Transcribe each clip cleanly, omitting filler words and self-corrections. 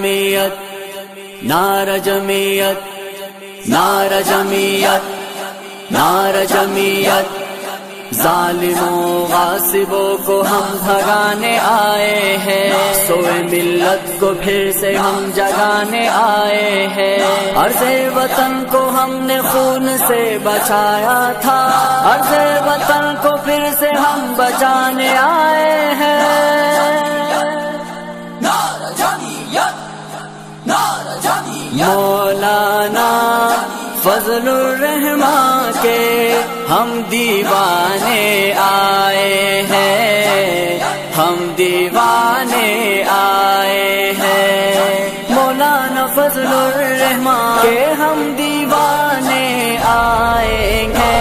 جمعیت نعرہ جمعیت نعرہ جمعیت نعرہ جمعیت ظالموں غاصبوں کو ہم بھگانے آئے ہیں سوئے ملت کو پھر سے ہم جگانے آئے ہیں عرض وطن کو ہم نے خون سے بچایا تھا عرض وطن کو پھر سے ہم بچانے آئے ہیں نعرہ جمعیت نعرہ جمعیت مولانا فضل الرحمان کے ہم دیوانے آئے ہیں ہم دیوانے آئے ہیں مولانا فضل الرحمان کے ہم دیوانے آئے ہیں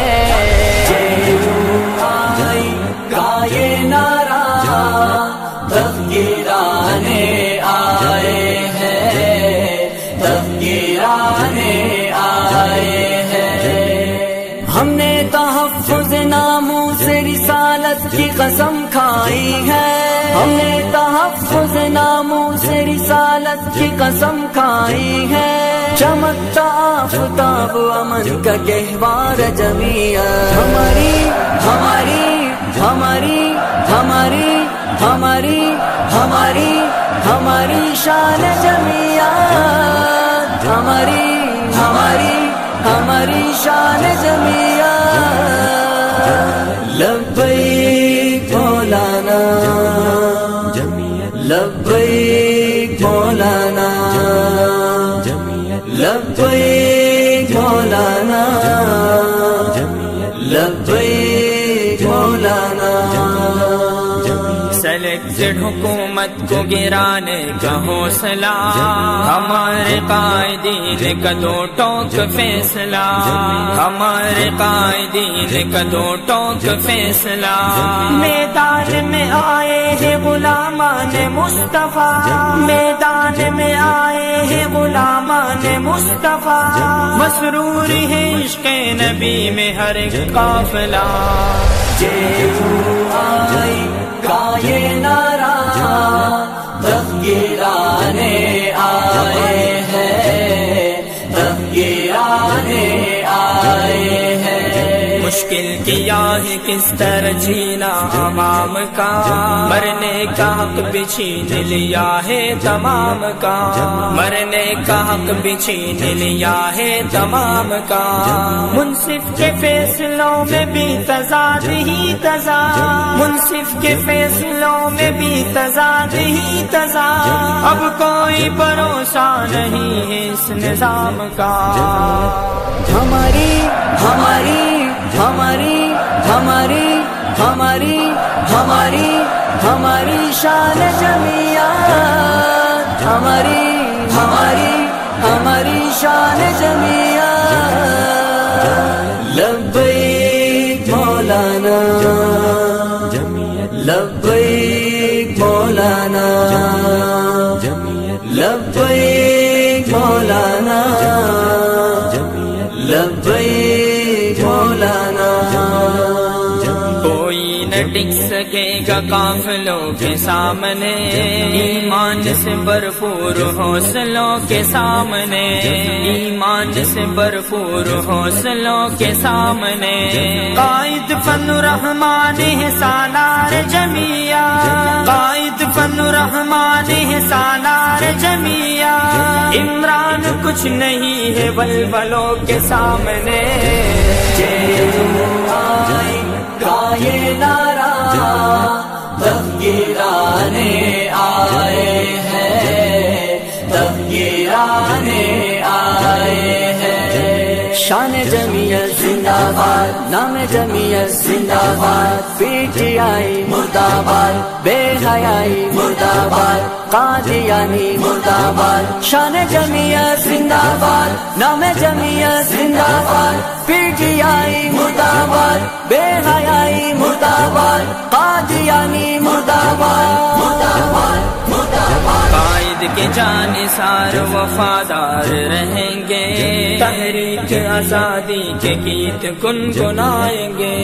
کا یہ نعرہ تذکرانے آئے ہیں تذکرانے ہم نے تحفظ ناموس رسالت کی قسم کھائی ہے ہم نے تحفظ ناموس رسالت کی قسم کھائی ہے چمکتا آفتاب امن کا گہوار جمعیت ہماری ہماری ہماری ہماری ہماری ہماری ہماری شان جمعیت ہماری ہماری ہماری شان جمعیت لبیک مولانا لبیک مولانا لبیک مولانا لبیک مولانا سلیکٹڈ حکومت کو گرانے کا حوصلہ ہمارے قائدین کا دو ٹوک فیصلہ ہمارے قائدین کا دو ٹوک فیصلہ میدان میں آئے ہیں غلامان مصطفیٰ میدان میں آئے ہیں غلامان مصطفیٰ مسرور ہے عشق نبی میں ہر ایک قافلہ کا یہ نعرہ تذکرانے آئے ہیں تذکرانے آئے ہیں مشکل کیا ہے کس طرح جینا امام کا مرنے کا حق بھی چھین لیا ہے تمام کا مرنے کا حق بھی چھین لیا ہے تمام کا منصف کے فیصلوں میں بھی تضاد ہی تضاد منصف کے فیصلوں میں بھی تضاد ہی تضاد اب کوئی بھروسہ نہیں ہے اس نظام کا ہماری ہماری ہماری ہماری ہماری ہماری ہماری شان جمعیت ہماری ہماری ہماری شان جمعیت لبیک مولانا لبیک مولانا لبیک مولانا لبیک مولانا کوئی نہ ٹک سکے گا قافلوں کے سامنے ایمان سے بھرپور حوصلوں کے سامنے ایمان سے بھرپور حوصلوں کے سامنے قائد فضل الرحمان ہے سالار جمعیہ قائد فضل الرحمان ہے سالار جمعیہ عمران کچھ نہیں ہے بلبلوں کے سامنے کا یہ نعرہ تذکرانے آئے ہیں تذکرانے آئے ہیں شان جمعیت زندہ باد نام جمعیت زندہ باد پی ٹی آئی مردہ آباد بے حیائی مردہ آباد قادیانی مردہ آباد شان جمعیت زندہ باد نام جمعیت زندہ باد پی ٹی آئی مردہ آباد بے حیائی مردہ آباد قادیانی مردہ آباد مردہ آباد قائد کے جانثار وفادار رہیں گے، تحریک آزادی کے گیت گنگنائیں گے۔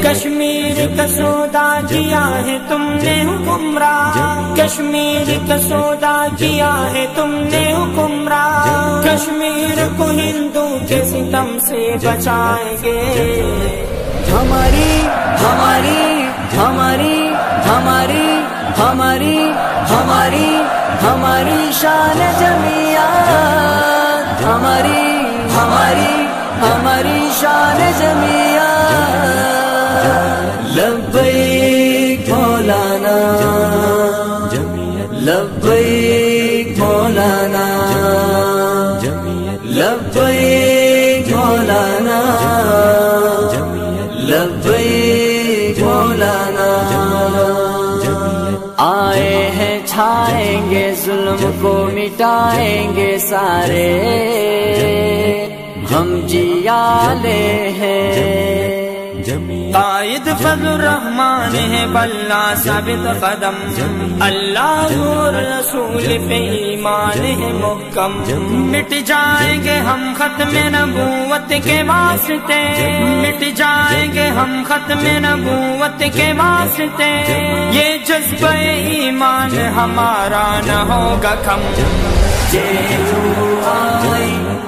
کشمیر کا سودا کیا ہے تم نے حکمراں، کشمیر کا سودا کیا ہے تم نے حکمراں، کشمیر کو ہندو کے ستم سے بچائیں گے۔ ہماری ہماری ہماری ہماری ہماری ہماری ہماری شان جمعیت، ہماری ہماری ہماری شان جمعیت۔ لبیک مولانا، لبیک مولانا، لبیک مولانا، لبیک مولانا۔ آئے ہیں چھائیں گے ظلم کو مٹائیں گے سارے، ہم جیالے ہیں۔ قائد فضل الرحمان ہے بلّہ ثابت قدم، اللہ اور رسول پہ ایمان ہے محکم۔ مٹ جائیں گے ہم ختم نبوت کے واسطے، مٹ جائیں گے ہم ختم نبوت کے واسطے، یہ جذبہ ایمان ہمارا نہ ہوگا کم۔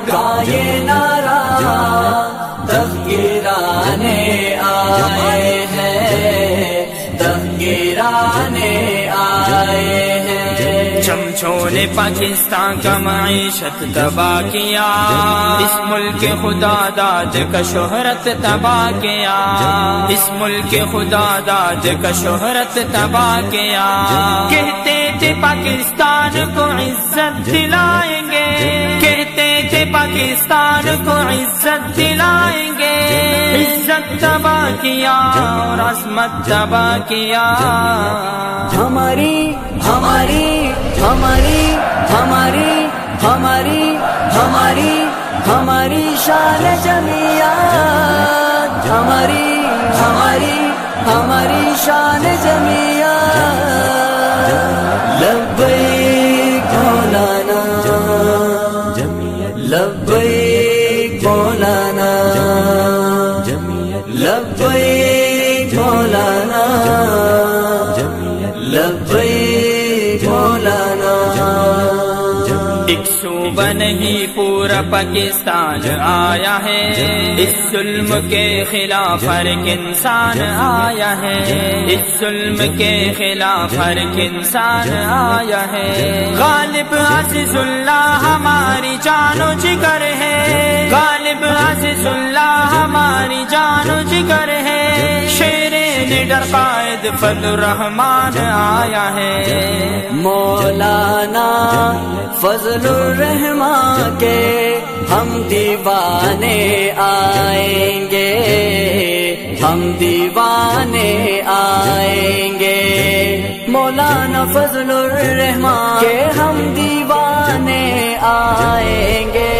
کا یہ نعرہ تفگیرانے آئے ہیں، تفگیرانے آئے ہیں۔ چمچوں نے پاکستان کا معیشت تباہ کیا، اس ملک خدا داد کا شہرت تباہ کیا، اس ملک خدا داد کا شہرت تباہ کیا۔ کہتے تھے پاکستان کو عزت دلائیں گے، کہتے تھے پاکستان کو عزت دلائیں گے، عزت تباہ کیا اور عظمت تباہ کیا۔ ہماری ہماری ہماری ہماری ہماری ہماری ہماری شان جمعیت، ہماری ہماری ہماری شان جمعیت۔ لبیک مولانا، لبیک مولانا، لبیک مولانا، لبیک مولانا۔ ایک صوبہ نہیں پورا پاکستان آیا ہے، اس ظلم کے خلاف ہر ایک انسان آیا ہے، اس ظلم کے خلاف ہر ایک انسان آیا ہے۔ غالب عزیز اللہ ہماری جان و جگر ہے، غالب عزیز اللہ ہماری جان و جگر ہے، شیر نڈر قائد فضل الرحمان آیا ہے۔ مولانا فضل الرحمان کے ہم دیوانے آئیں گے، ہم دیوانے آئیں گے۔ مولانا فضل الرحمان کے ہم دیوانے آئیں گے۔